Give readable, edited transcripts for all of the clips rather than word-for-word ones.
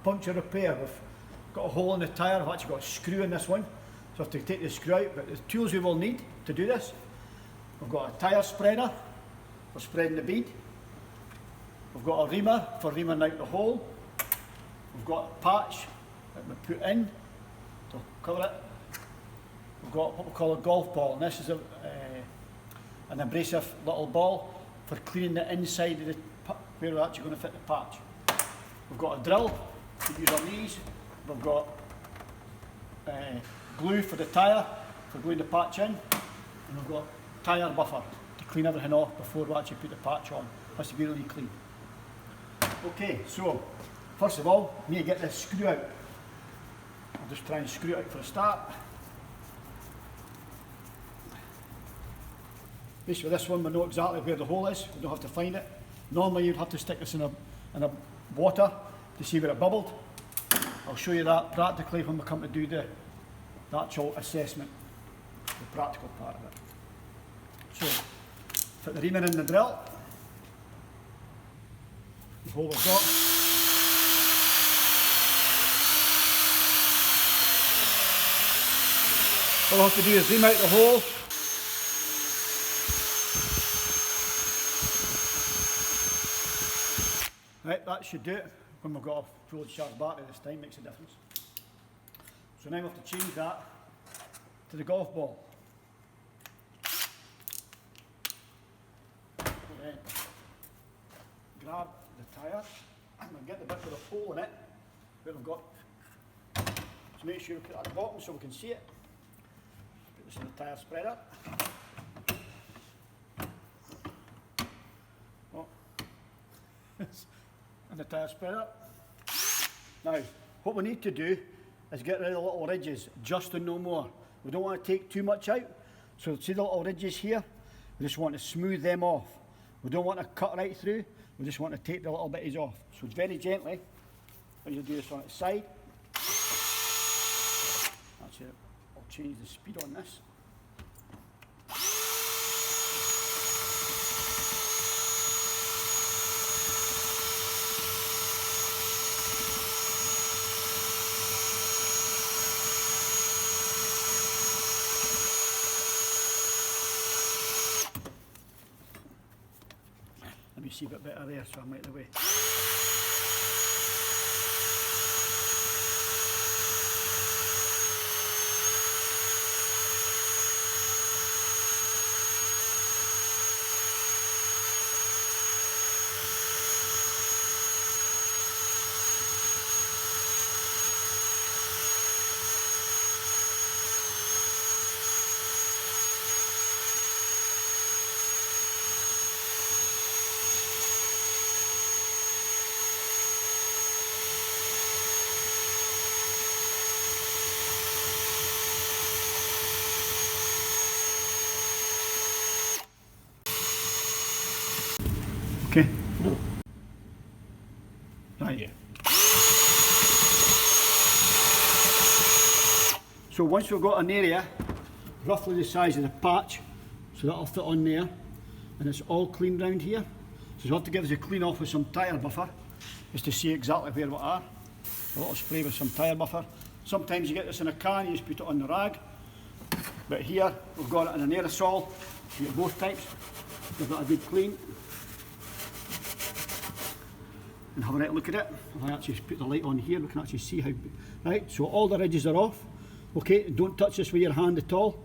puncture repair. We've got a hole in the tyre, I've actually got a screw in this one, so I have to take the screw out, but the tools we will need to do this, we've got a tyre spreader for spreading the bead, we've got a reamer for reaming out the hole, we've got a patch that we put in to cover it, we've got what we call a golf ball, and this is an abrasive little ball for cleaning the inside of the where we're actually going to fit the patch. We've got a drill to use on these, we've got glue for the tyre, for gluing the patch in, and we've got tyre buffer to clean everything off before we actually put the patch on. It has to be really clean. Okay, so first of all, we need to get this screw out. I'll just try and screw it out for a start. Basically this one we know exactly where the hole is, we don't have to find it. Normally you'd have to stick this in a water to see where it bubbled. I'll show you that practically when we come to do the actual assessment, the practical part of it. So, put the reamer in the drill, the hole we've got. All I have to do is ream out the hole. Right, that should do it. When we've got a full charged battery this time, makes a difference. So now we have to change that to the golf ball. Then grab the tyre and we'll get the bit with a hole in it where we've got. So make sure we put it at the bottom so we can see it. Put this in the tyre spreader. Oh. And the tyre spreader. Now, what we need to do is get rid of the little ridges, just and no more. We don't want to take too much out. So see the little ridges here? We just want to smooth them off. We don't want to cut right through. We just want to take the little bitties off. So very gently, when you do this on its side. Actually, I'll change the speed on this. Let me see a bit better there, so I'm out of the way. Okay. Right. Yeah. So once we've got an area roughly the size of the patch, so that'll fit on there, and it's all clean round here. So we'll have to give us a clean off with some tyre buffer, just to see exactly where we are. A little spray with some tyre buffer. Sometimes you get this in a can, you just put it on the rag. But here we've got it in an aerosol. You get both types. Give that a good clean. And have a right look at it. If I actually put the light on here, we can actually see how. Right, so all the ridges are off. Okay, don't touch this with your hand at all,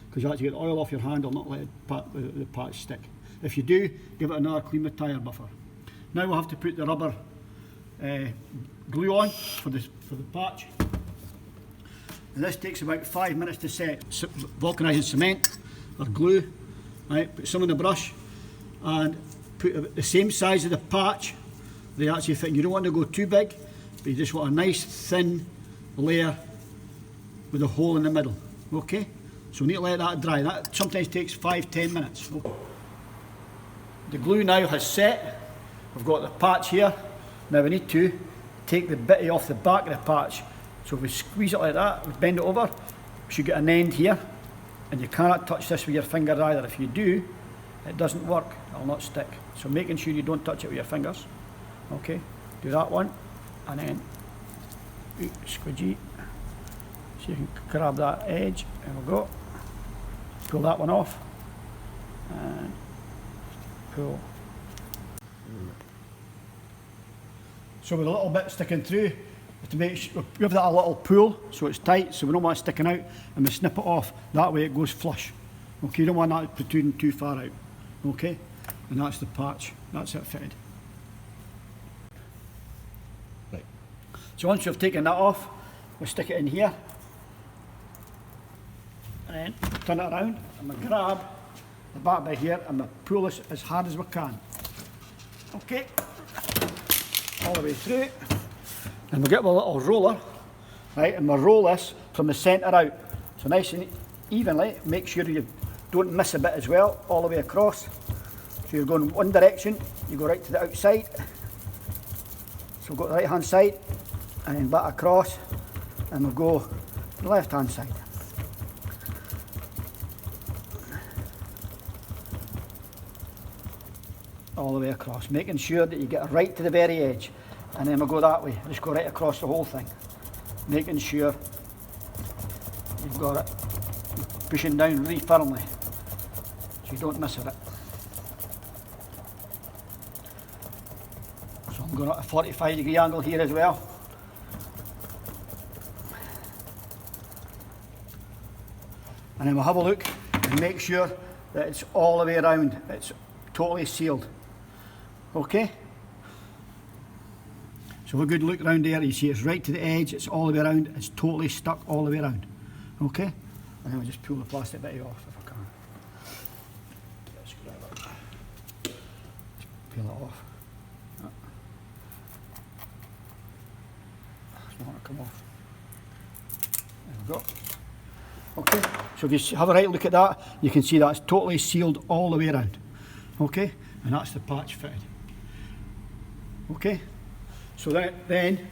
because you actually get oil off your hand, will not let the patch stick. If you do, give it another clean with tyre buffer. Now we'll have to put the rubber glue on for the patch. And this takes about 5 minutes to set. Vulcanising cement or glue. Right, put some in the brush and put the same size of the patch. They actually fit. You don't want to go too big, but you just want a nice thin layer with a hole in the middle. Okay? So we need to let that dry. That sometimes takes 5-10 minutes. Okay. The glue now has set. We've got the patch here. Now we need to take the bitty off the back of the patch. So if we squeeze it like that, we bend it over, we should get an end here. And you cannot touch this with your finger either. If you do, it doesn't work. It'll not stick. So making sure you don't touch it with your fingers. Okay, do that one, and then squidgy. So you can grab that edge, there we go. Pull that one off, and pull. So with a little bit sticking through, to make sure, we have that a little pull, so it's tight, so we don't want it sticking out, and we snip it off, that way it goes flush. Okay, you don't want that protruding too far out. Okay, and that's the patch, that's it fitted. Right. So once you've taken that off, we stick it in here, and then turn it around, and we grab the back bit here, and we pull this as hard as we can. Okay, all the way through. And we'll get a little roller, right, and we'll roll this from the centre out. So nice and evenly, make sure you don't miss a bit as well, all the way across. So you're going one direction, you go right to the outside. So we'll go to the right hand side, and then back across, and we'll go to the left hand side. All the way across, making sure that you get right to the very edge. And then we'll go that way, just go right across the whole thing. Making sure you've got it pushing down really firmly, so you don't miss a bit. So I'm going at a 45-degree angle here as well. And then we'll have a look and make sure that it's all the way around, it's totally sealed. Okay? So have a good look around there, you see it's right to the edge, it's all the way around, it's totally stuck all the way around. Okay? And then we'll just pull the plastic bit off if I can. Just grab it. Just peel it off. It's not going to come off. There we go. Okay, so if you have a right look at that, you can see that's totally sealed all the way around. Okay? And that's the patch fitted. Okay? So then